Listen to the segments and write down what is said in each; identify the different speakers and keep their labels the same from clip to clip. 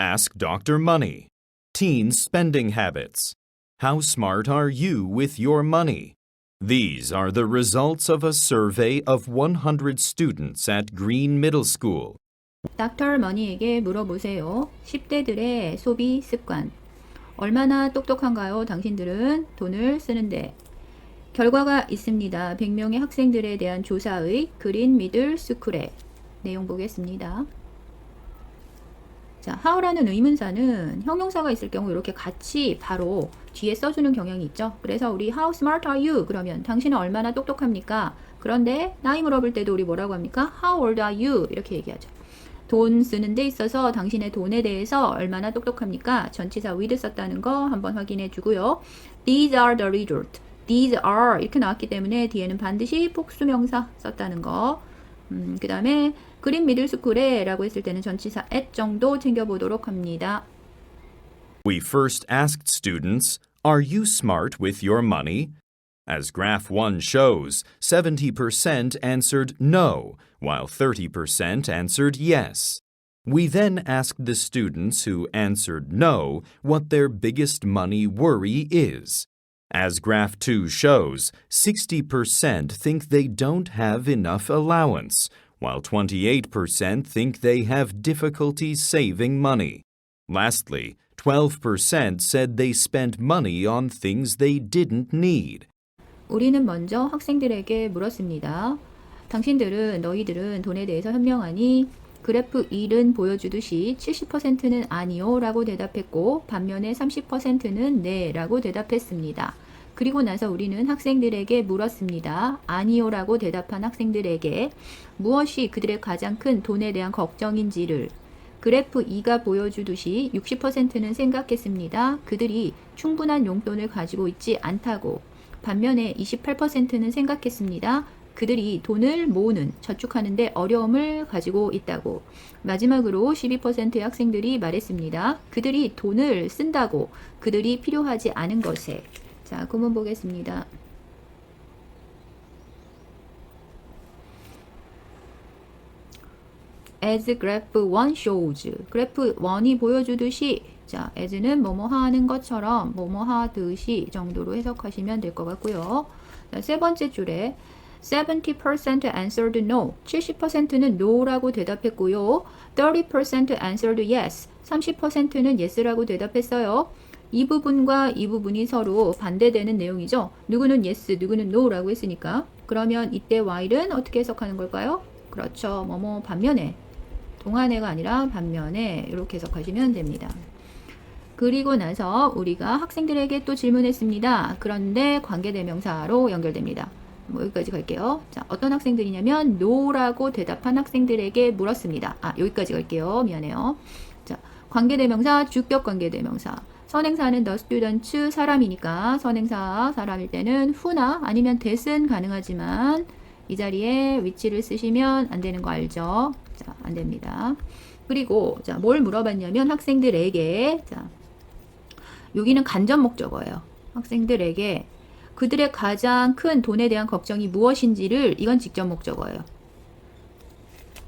Speaker 1: Ask Dr. Money. Teen spending habits. How smart are you with your money? These are the results of a survey of 100 students at Green Middle School.
Speaker 2: 닥터 머니에게 물어보세요. 10대들의 소비 습관. 얼마나 똑똑한가요? 당신들은 돈을 쓰는데. 결과가 있습니다. 100명의 학생들에 대한 조사의 그린 미들 스쿨의 내용 보겠습니다. 자, how라는 의문사는 형용사가 있을 경우 이렇게 같이 바로 뒤에 써주는 경향이 있죠. 그래서 우리 how smart are you? 그러면 당신은 얼마나 똑똑합니까? 그런데 나이 물어볼 때도 우리 뭐라고 합니까? How old are you? 이렇게 얘기하죠. 돈 쓰는 데 있어서 당신의 돈에 대해서 얼마나 똑똑합니까? 전치사 with 썼다는 거 한번 확인해 주고요. These are the result. These are 이렇게 나왔기 때문에 뒤에는 반드시 복수명사 썼다는 거. 그 다음에 그린 미들스쿨에 라고 했을 때는 전치사 at 정도 챙겨보도록 합니다.
Speaker 1: We first asked students, Are you smart with your money? As graph 1 shows, 70% answered no, while 30% answered yes. We then asked the students who answered no what their biggest money worry is. As graph 2 shows, 60% think they don't have enough allowance, while 28% think they have difficulty saving money. Lastly, 12% said they spent money on things they didn't need.
Speaker 2: 우리는 먼저 학생들에게 물었습니다. 너희들은 돈에 대해서 현명하니? 그래프 1은 보여주듯이 70%는 아니요 라고 대답했고 반면에 30%는 네 라고 대답했습니다. 그리고 나서 우리는 학생들에게 물었습니다. 아니요 라고 대답한 학생들에게 무엇이 그들의 가장 큰 돈에 대한 걱정인지를 그래프 2가 보여주듯이 60%는 생각했습니다. 그들이 충분한 용돈을 가지고 있지 않다고. 반면에 28%는 생각했습니다. 그들이 돈을 모으는, 저축하는 데 어려움을 가지고 있다고. 마지막으로 12%의 학생들이 말했습니다. 그들이 돈을 쓴다고. 그들이 필요하지 않은 것에. 자, 구문 보겠습니다. As graph 1 shows. 그래프 1이 보여주듯이 자, as는 뭐뭐 하는 것처럼 뭐뭐 하듯이 정도로 해석하시면 될 것 같고요. 자, 세 번째 줄에 70% answered no. 70%는 no라고 대답했고요. 30% answered yes. 30%는 yes라고 대답했어요. 이 부분과 이 부분이 서로 반대되는 내용이죠. 누구는 yes, 누구는 no라고 했으니까. 그러면 이때 while은 어떻게 해석하는 걸까요? 그렇죠. 뭐뭐 반면에. 동안에가 아니라 반면에 이렇게 해석하시면 됩니다. 그리고 나서 우리가 학생들에게 또 질문했습니다. 그런데 관계대명사로 연결됩니다. 여기까지 갈게요. 자, 어떤 학생들이냐면 no라고 대답한 학생들에게 물었습니다. 여기까지 갈게요. 미안해요. 자, 관계대명사, 주격 관계대명사. 선행사는 the students 사람이니까 선행사 사람일 때는 who나 아니면 that은 가능하지만 이 자리에 위치를 쓰시면 안 되는 거 알죠? 자, 안 됩니다. 그리고 자, 뭘 물어봤냐면 학생들에게 자, 여기는 간접 목적어예요. 학생들에게 그들의 가장 큰 돈에 대한 걱정이 무엇인지를 이건 직접 목적어예요.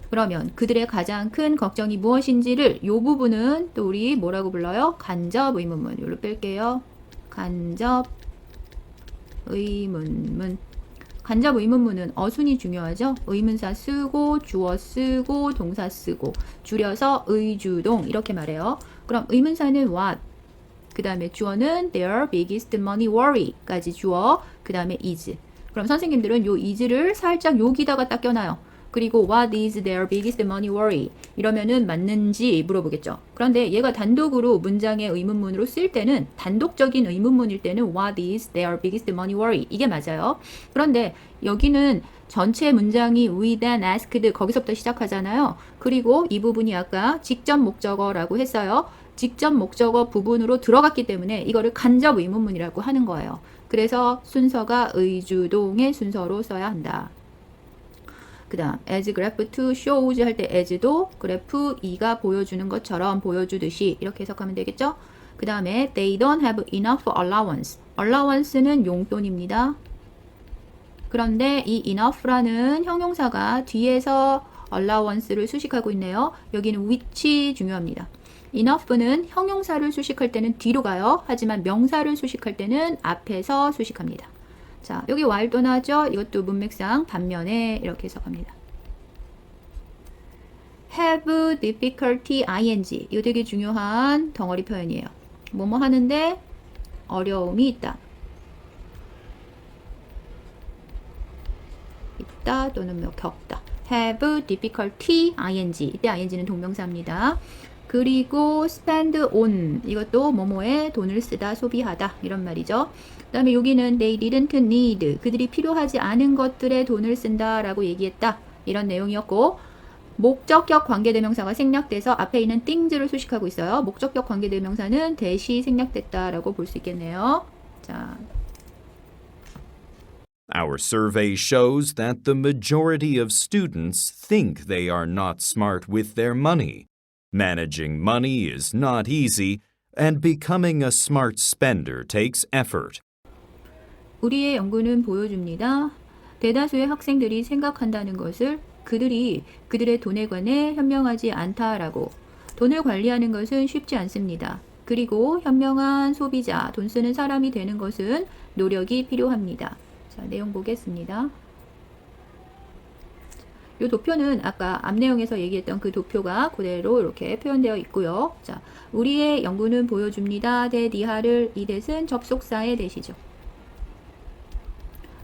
Speaker 2: 그러면 그들의 가장 큰 걱정이 무엇인지를 이 부분은 또 우리 뭐라고 불러요? 간접 의문문. 요로 뺄게요. 간접 의문문. 간접 의문문은 어순이 중요하죠. 의문사 쓰고 주어 쓰고 동사 쓰고 줄여서 의주동 이렇게 말해요. 그럼 의문사는 what 그 다음에 주어는 their biggest money worry까지 주어 그 다음에 is. 그럼 선생님들은 요 is를 살짝 여기다가 딱 껴놔요. 그리고 what is their biggest money worry 이러면은 맞는지 물어보겠죠. 그런데 얘가 단독으로 문장의 의문문으로 쓸 때는 단독적인 의문문일 때는 what is their biggest money worry 이게 맞아요. 그런데 여기는 전체 문장이 we then asked 거기서부터 시작하잖아요. 그리고 이 부분이 아까 직접 목적어라고 했어요. 직접 목적어 부분으로 들어갔기 때문에 이거를 간접 의문문이라고 하는 거예요. 그래서 순서가 의주동의 순서로 써야 한다. 그 다음 as graph 2 shows 할 때 as도 그래프 2가 보여주는 것처럼 보여주듯이 이렇게 해석하면 되겠죠. 그 다음에 they don't have enough allowance. allowance는 용돈입니다. 그런데 이 enough라는 형용사가 뒤에서 allowance를 수식하고 있네요. 여기는 which 중요합니다. enough는 형용사를 수식할 때는 뒤로 가요. 하지만 명사를 수식할 때는 앞에서 수식합니다. 자, 여기 while 또 나왔죠? 이것도 문맥상 반면에 이렇게 해석합니다. have difficulty ing 이거 되게 중요한 덩어리 표현이에요. 뭐뭐 하는데 어려움이 있다. 있다 또는 뭐 겪다. have difficulty ing 이때 ing는 동명사입니다. 그리고 spend on 이것도 뭐뭐에 돈을 쓰다 소비하다 이런 말이죠. 그 다음에 여기는 they didn't need 그들이 필요하지 않은 것들에 돈을 쓴다 라고 얘기했다 이런 내용이었고 목적격 관계대명사가 생략돼서 앞에 있는 things를 수식하고 있어요. 목적격 관계대명사는 대시 생략됐다 라고 볼 수 있겠네요. 자,
Speaker 1: Our survey shows that the majority of students think they are not smart with their money. Managing money is not easy, and becoming a smart spender takes effort.
Speaker 2: 우리의 연구는 보여줍니다. 대다수의 학생들이 생각한다는 것을 그들이 그들의 돈에 관해 현명하지 않다라고. 돈을 관리하는 것은 쉽지 않습니다. 그리고 현명한 소비자, 돈 쓰는 사람이 되는 것은 노력이 필요합니다. 자, 내용 보겠습니다. 이 도표는 아까 앞 내용에서 얘기했던 그 도표가 그대로 이렇게 표현되어 있고요. 자, 우리의 연구는 보여줍니다. 대 디하를 이 대은 접속사의 대시죠.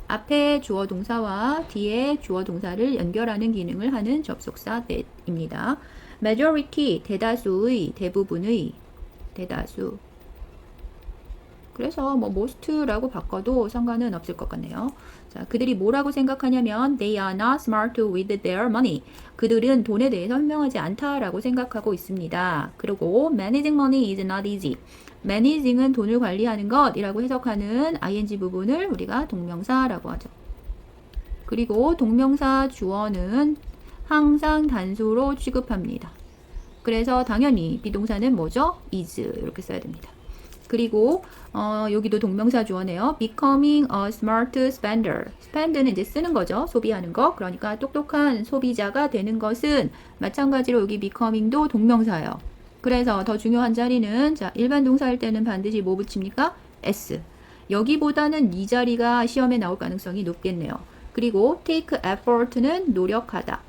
Speaker 2: 앞에 주어 동사와 뒤에 주어 동사를 연결하는 기능을 하는 접속사 that입니다. majority 대다수의 대부분의 대다수 그래서 뭐 most라고 바꿔도 상관은 없을 것 같네요. 자, 그들이 뭐라고 생각하냐면 they are not smart with their money. 그들은 돈에 대해서 현명하지 않다라고 생각하고 있습니다. 그리고 managing money is not easy. managing은 돈을 관리하는 것이라고 해석하는 ing 부분을 우리가 동명사라고 하죠. 그리고 동명사 주어는 항상 단수로 취급합니다. 그래서 당연히 비동사는 뭐죠? is 이렇게 써야 됩니다. 그리고 여기도 동명사 주어네요. becoming a smart spender. spend는 이제 쓰는 거죠. 소비하는 거. 그러니까 똑똑한 소비자가 되는 것은 마찬가지로 여기 becoming도 동명사예요. 그래서 더 중요한 자리는 자, 일반 동사일 때는 반드시 뭐 붙입니까? s. 여기보다는 이 자리가 시험에 나올 가능성이 높겠네요. 그리고 take effort는 노력하다.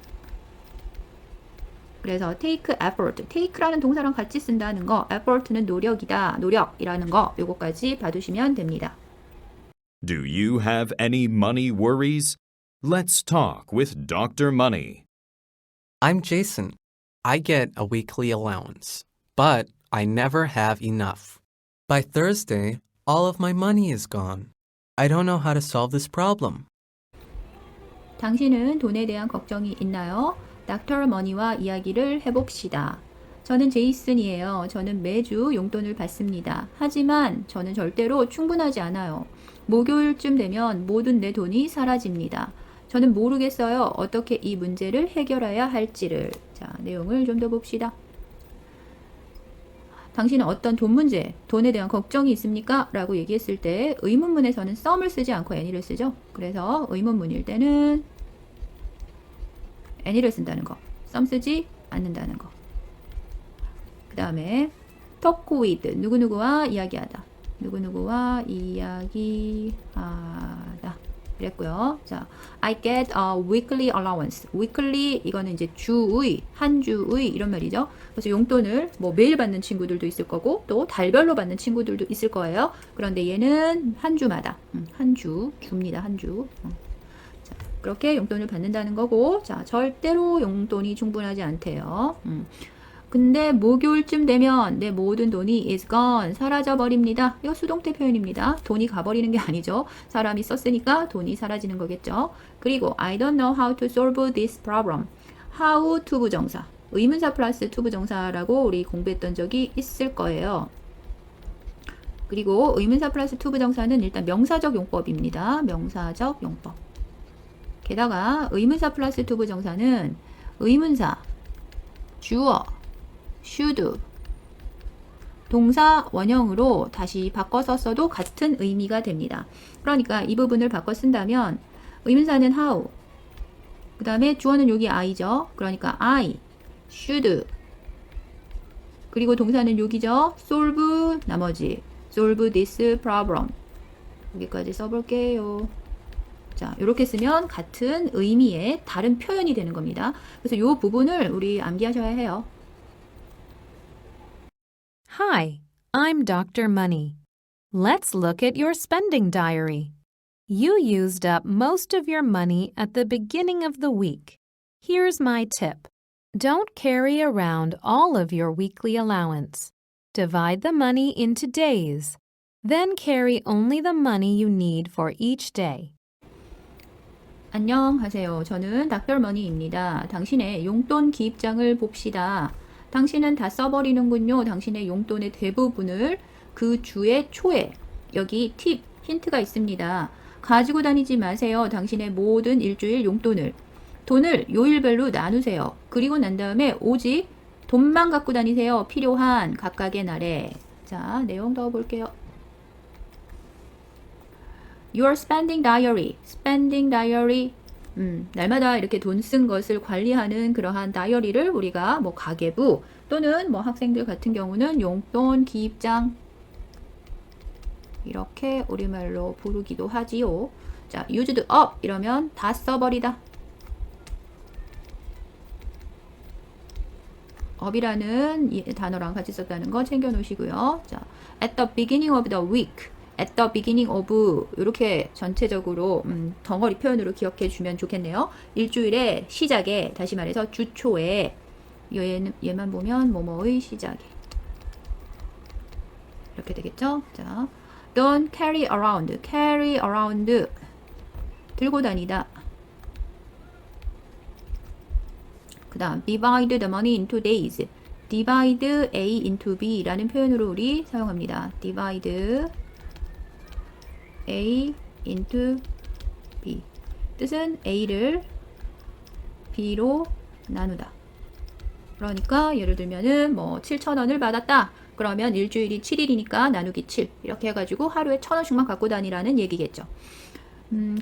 Speaker 2: 그래서 take effort, take라는 동사랑 같이 쓴다는 거, effort는 노력이다, 노력이라는 거, 요거까지 봐두시면 됩니다.
Speaker 1: Do you have any money worries? Let's talk with Dr. Money.
Speaker 3: I'm Jason. I get a weekly allowance, but I never have enough. By Thursday, all of my money is gone. I don't know how to solve this problem.
Speaker 2: 당신은 돈에 대한 걱정이 있나요? 닥터 머니와 이야기를 해봅시다. 저는 제이슨이에요. 저는 매주 용돈을 받습니다. 하지만 저는 절대로 충분하지 않아요. 목요일쯤 되면 모든 내 돈이 사라집니다. 저는 모르겠어요. 어떻게 이 문제를 해결해야 할지를. 자, 내용을 좀 더 봅시다. 당신은 어떤 돈 문제, 돈에 대한 걱정이 있습니까? 라고 얘기했을 때 의문문에서는 some을 쓰지 않고 any를 쓰죠. 그래서 의문문일 때는 any를 쓴다는 거, some 쓰지 않는다는 거. 그 다음에 talk with, 누구누구와 이야기하다. 누구누구와 이야기하다. 그랬고요. 자, I get a weekly allowance. weekly 이거는 이제 주의, 한 주의 이런 말이죠. 그래서 용돈을 뭐 매일 받는 친구들도 있을 거고 또 달별로 받는 친구들도 있을 거예요. 그런데 얘는 한 주마다 한 주 줍니다. 한 주. 자, 그렇게 용돈을 받는다는 거고, 자, 절대로 용돈이 충분하지 않대요. 근데 목요일쯤 되면 내 모든 돈이 is gone, 사라져 버립니다. 이거 수동태 표현입니다. 돈이 가버리는 게 아니죠. 사람이 썼으니까 돈이 사라지는 거겠죠. 그리고 I don't know how to solve this problem. how to 부정사, 의문사 플러스 to 부정사라고 우리 공부했던 적이 있을 거예요. 그리고 의문사 플러스 to 부정사는 일단 명사적 용법입니다. 명사적 용법. 게다가 의문사 플러스 to 부정사는 의문사, 주어, should 동사 원형으로 다시 바꿔서 써도 같은 의미가 됩니다. 그러니까 이 부분을 바꿔 쓴다면 의문사는 how, 그 다음에 주어는 여기 I죠. 그러니까 I should 그리고 동사는 여기죠. solve 나머지 solve this problem. 여기까지 써볼게요. 자, 이렇게 쓰면 같은 의미의 다른 표현이 되는 겁니다. 그래서 이 부분을 우리 암기하셔야 해요.
Speaker 4: Hi, I'm Dr. Money. Let's look at your spending diary. You used up most of your money at the beginning of the week. Here's my tip. Don't carry around all of your weekly allowance. Divide the money into days. Then carry only the money you need for each day.
Speaker 2: 안녕하세요. 저는 닥터머니입니다. 당신의 용돈 기입장을 봅시다. 당신은 다 써버리는군요. 당신의 용돈의 대부분을 그 주의 초에 여기 팁, 힌트가 있습니다. 가지고 다니지 마세요. 당신의 모든 일주일 용돈을. 돈을 요일별로 나누세요. 그리고 난 다음에 오직 돈만 갖고 다니세요. 필요한 각각의 날에. 자, 내용 더 볼게요. Your spending diary. spending diary. 날마다 이렇게 돈 쓴 것을 관리하는 그러한 다이어리를 우리가 뭐 가계부 또는 뭐 학생들 같은 경우는 용돈 기입장 이렇게 우리말로 부르기도 하지요. 자, used up 이러면 다 써버리다. up이라는 이 단어랑 같이 썼다는 거 챙겨 놓으시고요. 자, at the beginning of the week. at the beginning of 이렇게 전체적으로 덩어리 표현으로 기억해 주면 좋겠네요. 일주일의 시작에 다시 말해서 주 초에 얘만 보면 뭐뭐의 시작에 이렇게 되겠죠. 자, don't carry around. carry around 들고 다니다. 그 다음 divide the money into days. divide A into B 라는 표현으로 우리 사용합니다. divide A into B. 뜻은 A를 B로 나누다. 그러니까 예를 들면은 뭐 7,000원을 받았다. 그러면 일주일이 7일이니까 나누기 7. 이렇게 해가지고 하루에 1,000원씩만 갖고 다니라는 얘기겠죠.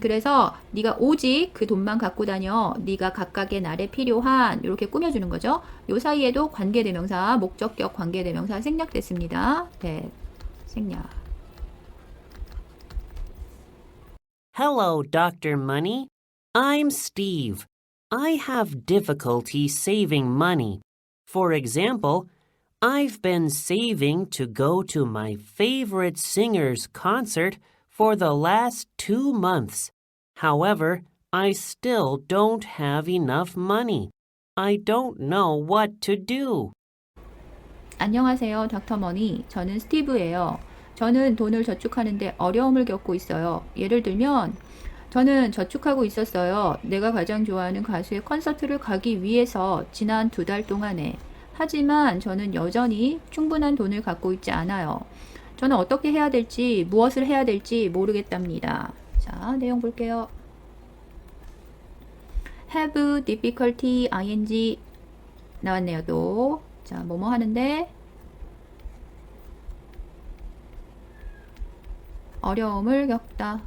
Speaker 2: 그래서 네가 오직 그 돈만 갖고 다녀. 네가 각각의 날에 필요한 이렇게 꾸며주는 거죠. 요 사이에도 관계대명사, 목적격 관계대명사 생략됐습니다. 네, 생략.
Speaker 5: Hello, Dr. Money. I'm Steve. I have difficulty saving money. For example, I've been saving to go to my favorite singer's concert for the last 2 months. However, I still don't have enough money. I don't know what to do.
Speaker 2: 안녕하세요, 닥터머니. 저는 스티브예요. 저는 돈을 저축하는데 어려움을 겪고 있어요. 예를 들면 저는 저축하고 있었어요. 내가 가장 좋아하는 가수의 콘서트를 가기 위해서 지난 2달 동안에. 하지만 저는 여전히 충분한 돈을 갖고 있지 않아요. 저는 어떻게 해야 될지, 무엇을 해야 될지 모르겠답니다. 자, 내용 볼게요. have difficulty ing 나왔네요. 또. 자, 뭐뭐 하는데 어려움을 겪다.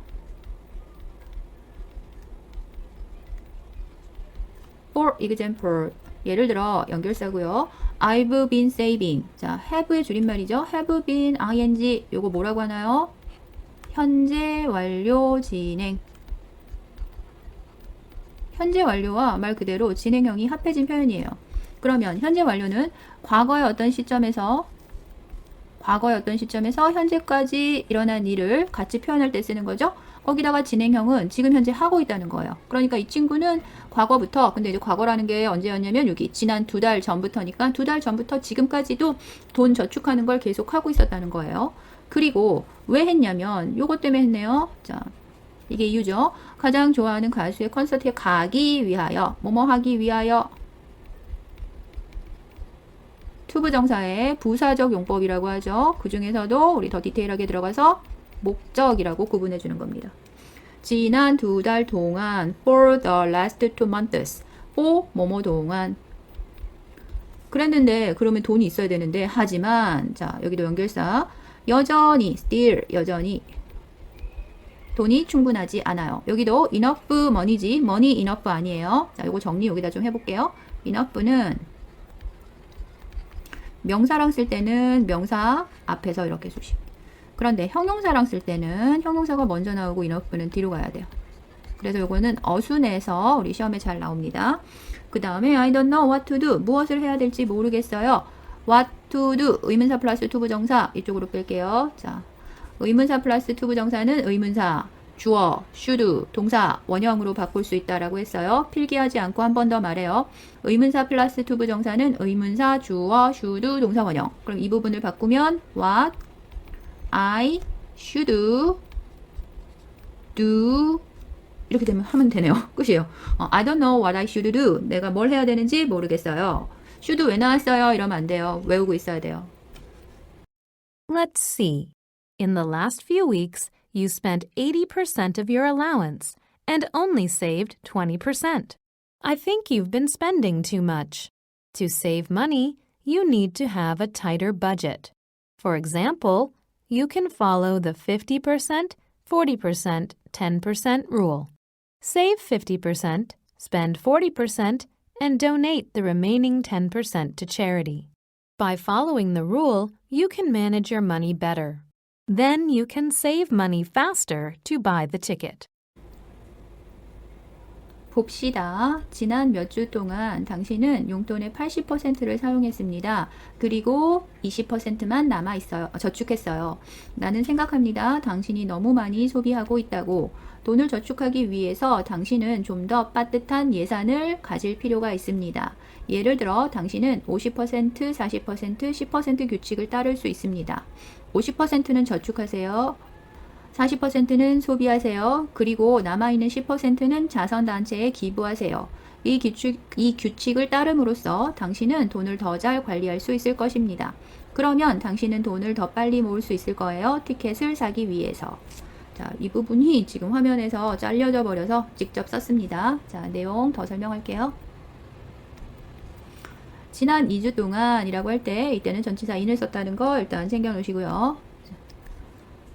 Speaker 2: For example, 예를 들어 연결사고요. I've been saving. 자, have의 줄임말이죠. have been ing. 요거 뭐라고 하나요? 현재 완료 진행. 현재 완료와 말 그대로 진행형이 합해진 표현이에요. 그러면 현재 완료는 과거의 어떤 시점에서 현재까지 일어난 일을 같이 표현할 때 쓰는 거죠. 거기다가 진행형은 지금 현재 하고 있다는 거예요. 그러니까 이 친구는 과거부터, 근데 이제 과거라는 게 언제였냐면 여기 지난 2달 전부터니까 2달 전부터 지금까지도 돈 저축하는 걸 계속 하고 있었다는 거예요. 그리고 왜 했냐면 요것 때문에 했네요. 자, 이게 이유죠. 가장 좋아하는 가수의 콘서트에 가기 위하여, 뭐뭐 하기 위하여. 투부정사의 부사적 용법이라고 하죠. 그 중에서도 우리 더 디테일하게 들어가서 목적이라고 구분해 주는 겁니다. 지난 2달 동안 for the last 2 months for 뭐뭐 동안 그랬는데 그러면 돈이 있어야 되는데 하지만 자 여기도 연결사 여전히 still 여전히 돈이 충분하지 않아요. 여기도 enough money지 money enough 아니에요. 자 요거 정리 여기다 좀 해볼게요. enough는 명사랑 쓸 때는 명사 앞에서 이렇게 수식. 그런데 형용사랑 쓸 때는 형용사가 먼저 나오고 enough는 뒤로 가야 돼요. 그래서 요거는 어순에서 우리 시험에 잘 나옵니다. 그 다음에 I don't know what to do. 무엇을 해야 될지 모르겠어요. what to do. 의문사 플러스 to 부정사. 이쪽으로 뺄게요. 자, 의문사 플러스 to 부정사는 의문사, 주어, should, 동사, 원형으로 바꿀 수 있다라고 했어요. 필기하지 않고 한 번 더 말해요. 의문사 플러스 to 부정사는 의문사, 주어, should, 동사, 원형. 그럼 이 부분을 바꾸면 what I should do 이렇게 되면 하면 되네요. 끝이에요. I don't know what I should do. 내가 뭘 해야 되는지 모르겠어요. should 왜 나왔어요? 이러면 안 돼요. 외우고 있어야 돼요.
Speaker 4: Let's see. In the last few weeks, you spent 80% of your allowance and only saved 20%. I think you've been spending too much. To save money, you need to have a tighter budget. For example, you can follow the 50%, 40%, 10% rule. Save 50%, spend 40%, and donate the remaining 10% to charity. By following the rule, you can manage your money better. Then you can save money faster to buy the ticket.
Speaker 2: 봅시다. 지난 몇 주 동안 당신은 용돈의 80%를 사용했습니다. 그리고 20%만 남아 있어요. 저축했어요. 나는 생각합니다. 당신이 너무 많이 소비하고 있다고. 돈을 저축하기 위해서 당신은 좀 더 빠듯한 예산을 가질 필요가 있습니다. 예를 들어 당신은 50%, 40%, 10% 규칙을 따를 수 있습니다. 50%는 저축하세요. 40%는 소비하세요. 그리고 남아있는 10%는 자선단체에 기부하세요. 이 규칙을 따름으로써 당신은 돈을 더 잘 관리할 수 있을 것입니다. 그러면 당신은 돈을 더 빨리 모을 수 있을 거예요. 티켓을 사기 위해서. 자, 이 부분이 지금 화면에서 잘려져 버려서 직접 썼습니다. 자, 내용 더 설명할게요. 지난 2주 동안이라고 할 때 이때는 전치사 in을 썼다는 거 일단 챙겨 놓으시고요.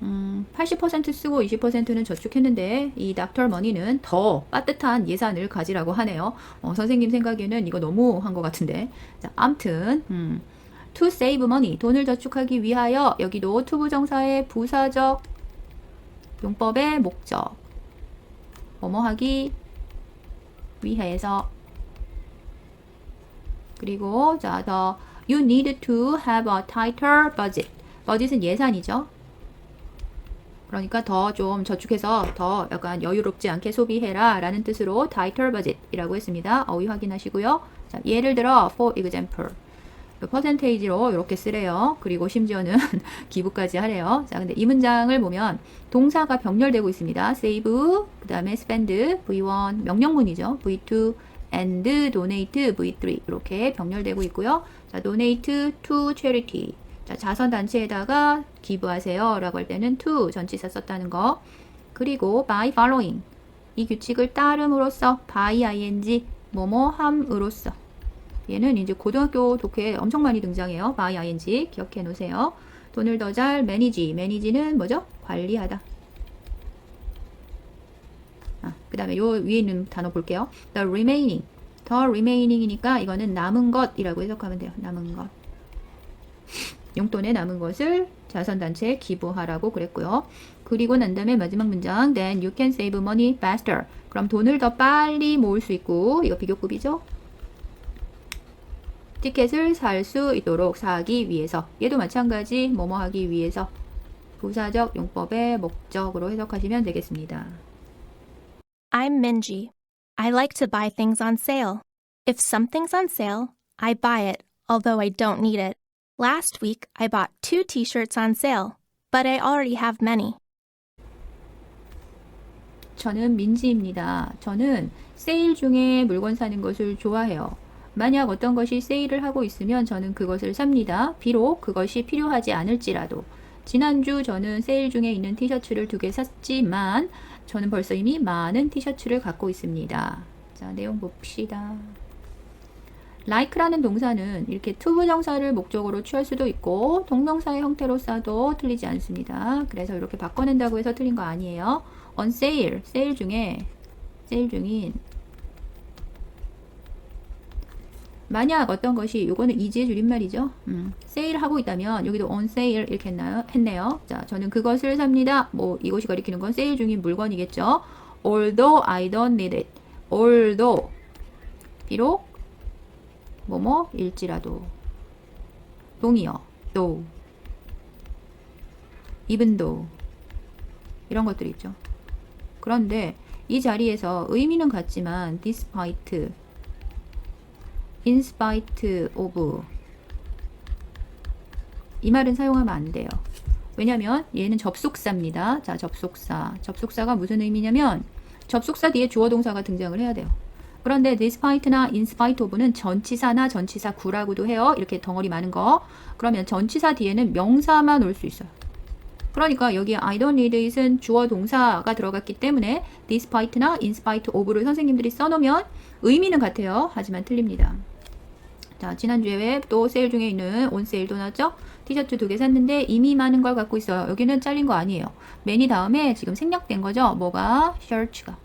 Speaker 2: 80% 쓰고 20%는 저축했는데 이 닥터 머니는 더 빠듯한 예산을 가지라고 하네요. 선생님 생각에는 이거 너무 한 것 같은데. 자, 암튼 to save money, 돈을 저축하기 위하여. 여기도 to 부정사의 부사적 용법의 목적. 뭐뭐 하기 위해서. 그리고 자, you need to have a tighter budget. budget은 예산이죠. 그러니까 더 좀 저축해서 더 약간 여유롭지 않게 소비해라 라는 뜻으로 tighter budget 이라고 했습니다. 어휘 확인하시고요. 자, 예를 들어 for example 퍼센테이지로 이렇게 쓰래요. 그리고 심지어는 기부까지 하래요. 자, 근데 이 문장을 보면 동사가 병렬되고 있습니다. save, 그 다음에 spend, V1 명령문이죠. V2 and donate, V3 이렇게 병렬되고 있고요. 자, donate to charity. 자, 자선단체에다가 기부하세요 라고 할 때는 to 전치사 썼다는 거. 그리고 by following 이 규칙을 따름으로써 by ing 뭐뭐함으로써. 얘는 이제 고등학교 독해에 엄청 많이 등장해요. by ing 기억해 놓으세요. 돈을 더 잘 manage. manage는 뭐죠? 관리하다. 그 다음에 요 위에 있는 단어 볼게요. the remaining이니까 이거는 남은 것이라고 해석하면 돼요. 남은 것. 용돈에 남은 것을 자선단체에 기부하라고 그랬고요. 그리고 난 다음에 마지막 문장 Then you can save money faster. 그럼 돈을 더 빨리 모을 수 있고 이거 비교급이죠. 티켓을 살 수 있도록 사기 위해서. 얘도 마찬가지 뭐뭐 하기 위해서. 부사적 용법의 목적으로 해석하시면 되겠습니다.
Speaker 6: I'm Minji. I like to buy things on sale. If something's on sale, I buy it, although I don't need it. Last week, I bought 2 t-shirts on sale, but I already have many.
Speaker 2: 저는 민지입니다. 저는 세일 중에 물건 사는 것을 좋아해요. 만약 어떤 것이 세일을 하고 있으면 저는 그것을 삽니다. 비록 그것이 필요하지 않을지라도. 지난주 저는 세일 중에 있는 티셔츠를 2개 샀지만 저는 벌써 이미 많은 티셔츠를 갖고 있습니다. 자, 내용 봅시다. like라는 동사는 이렇게 to 부정사를 목적으로 취할 수도 있고 동명사의 형태로 써도 틀리지 않습니다. 그래서 이렇게 바꿔낸다고 해서 틀린 거 아니에요. on sale, 세일 중에, 세일 중인 만약 어떤 것이, 요거는 이지의 줄임말이죠. 세일하고 있다면 여기도 on sale 이렇게 했네요. 자, 저는 그것을 삽니다. 뭐 이것이 가리키는 건 세일 중인 물건이겠죠. Although I don't need it. Although 비록 뭐뭐일지라도. 동의어 though, even though 이런 것들이 있죠. 그런데 이 자리에서 의미는 같지만 despite, in spite of 이 말은 사용하면 안 돼요. 왜냐면 얘는 접속사입니다. 자, 접속사가 무슨 의미냐면 접속사 뒤에 주어 동사가 등장을 해야 돼요. 그런데 despite나 in spite of는 전치사나 전치사 구라고도 해요. 이렇게 덩어리 많은 거. 그러면 전치사 뒤에는 명사만 올 수 있어요. 그러니까 여기 I don't need it은 주어 동사가 들어갔기 때문에 despite나 in spite of를 선생님들이 써놓으면 의미는 같아요. 하지만 틀립니다. 자, 지난주에 또 세일 중에 있는 on sale도 나왔죠? 티셔츠 2개 샀는데 이미 많은 걸 갖고 있어요. 여기는 잘린 거 아니에요. many 다음에 지금 생략된 거죠? 뭐가? shirt가.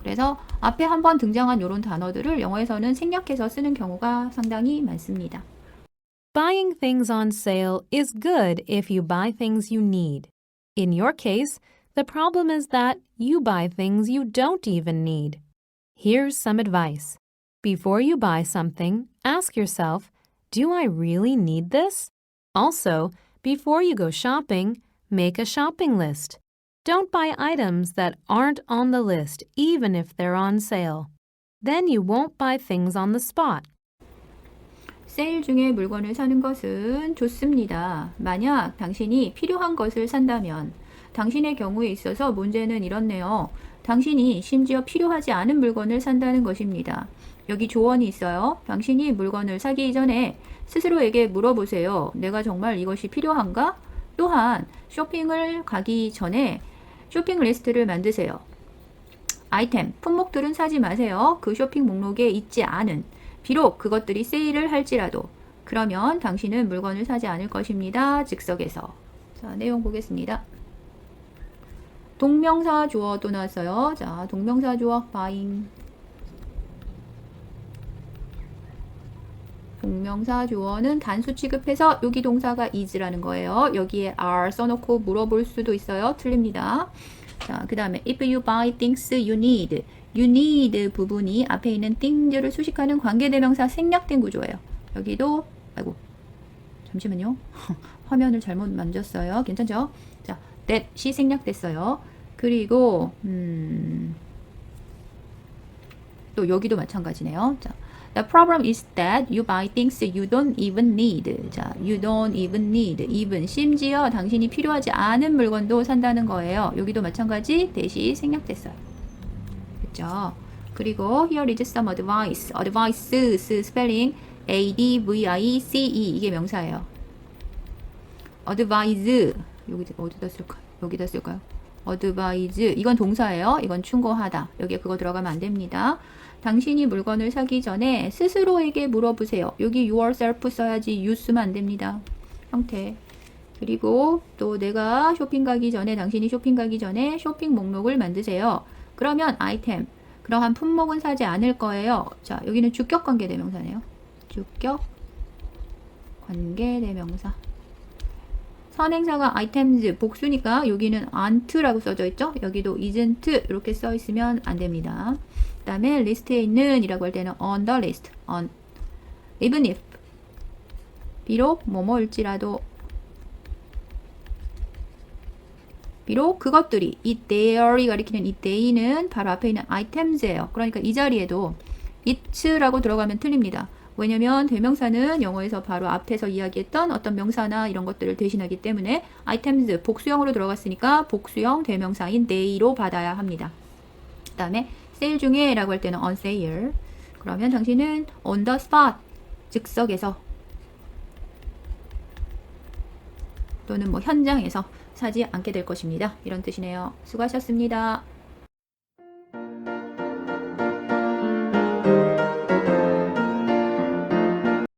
Speaker 2: 그래서 앞에 한번 등장한 이런 단어들을 영어에서는 생략해서 쓰는 경우가 상당히 많습니다.
Speaker 4: Buying things on sale is good if you buy things you need. In your case, the problem is that you buy things you don't even need. Here's some advice. Before you buy something, ask yourself, do I really need this? Also, before you go shopping, make a shopping list. Don't buy items that aren't on the list, even if they're on sale. Then you won't buy things on the spot.
Speaker 2: 세일 중에 물건을 사는 것은 좋습니다. 만약 당신이 필요한 것을 산다면 당신의 경우에 있어서 문제는 이렇네요. 당신이 심지어 필요하지 않은 물건을 산다는 것입니다. 여기 조언이 있어요. 당신이 물건을 사기 전에 스스로에게 물어보세요. 내가 정말 이것이 필요한가? 또한 쇼핑을 가기 전에 쇼핑 리스트를 만드세요. 아이템, 품목들은 사지 마세요. 그 쇼핑 목록에 있지 않은, 비록 그것들이 세일을 할지라도. 그러면 당신은 물건을 사지 않을 것입니다. 즉석에서. 자, 내용 보겠습니다. 동명사 주어도 나왔어요. 자, 동명사 주어 buying. 동명사 주어는 단수 취급해서 여기 동사가 is라는 거예요. 여기에 are 써놓고 물어볼 수도 있어요. 틀립니다. 자, 그 다음에 if you buy things you need. you need 부분이 앞에 있는 things를 수식하는 관계대명사 생략된 구조예요. 여기도 아이고 잠시만요. 화면을 잘못 만졌어요. 괜찮죠? 자, that이 생략됐어요. 그리고 또 여기도 마찬가지네요. 자, the problem is that you buy things you don't even need. 자, you don't even need. even 심지어 당신이 필요하지 않은 물건도 산다는 거예요. 여기도 마찬가지 that이 생략됐어요. 그렇죠? 그리고 here is some advice. advice 스펠링 advice 이게 명사예요. advise 어디다 쓸까요? 여기다 쓸까요? advise 이건 동사예요. 이건 충고하다. 여기에 그거 들어가면 안 됩니다. 당신이 물건을 사기 전에 스스로에게 물어보세요. 여기 yourself 써야지 you 쓰면 안 됩니다. 형태. 그리고 또 내가 쇼핑 가기 전에 당신이 쇼핑 가기 전에 쇼핑 목록을 만드세요. 그러면 아이템, 그러한 품목은 사지 않을 거예요. 자, 여기는 주격 관계대명사네요. 주격 관계대명사. 선행사가 items 복수니까 여기는 aren't라고 써져 있죠. 여기도 isn't 이렇게 써 있으면 안 됩니다. 그 다음에 리스트에 있는 이라고 할 때는 on the list, on even if 비록 뭐뭐일지라도 비록 그것들이 이 there이 가리키는 이 they는 바로 앞에 있는 items예요. 그러니까 이 자리에도 it라고 들어가면 틀립니다. 왜냐면 대명사는 영어에서 바로 앞에서 이야기했던 어떤 명사나 이런 것들을 대신하기 때문에 items 복수형으로 들어갔으니까 복수형 대명사인 they로 받아야 합니다. 그 다음에 세일 중에 라고 할 때는 on sale. 그러면 당신은 on the spot 즉석에서 또는 뭐 현장에서 사지 않게 될 것입니다. 이런 뜻이네요. 수고하셨습니다.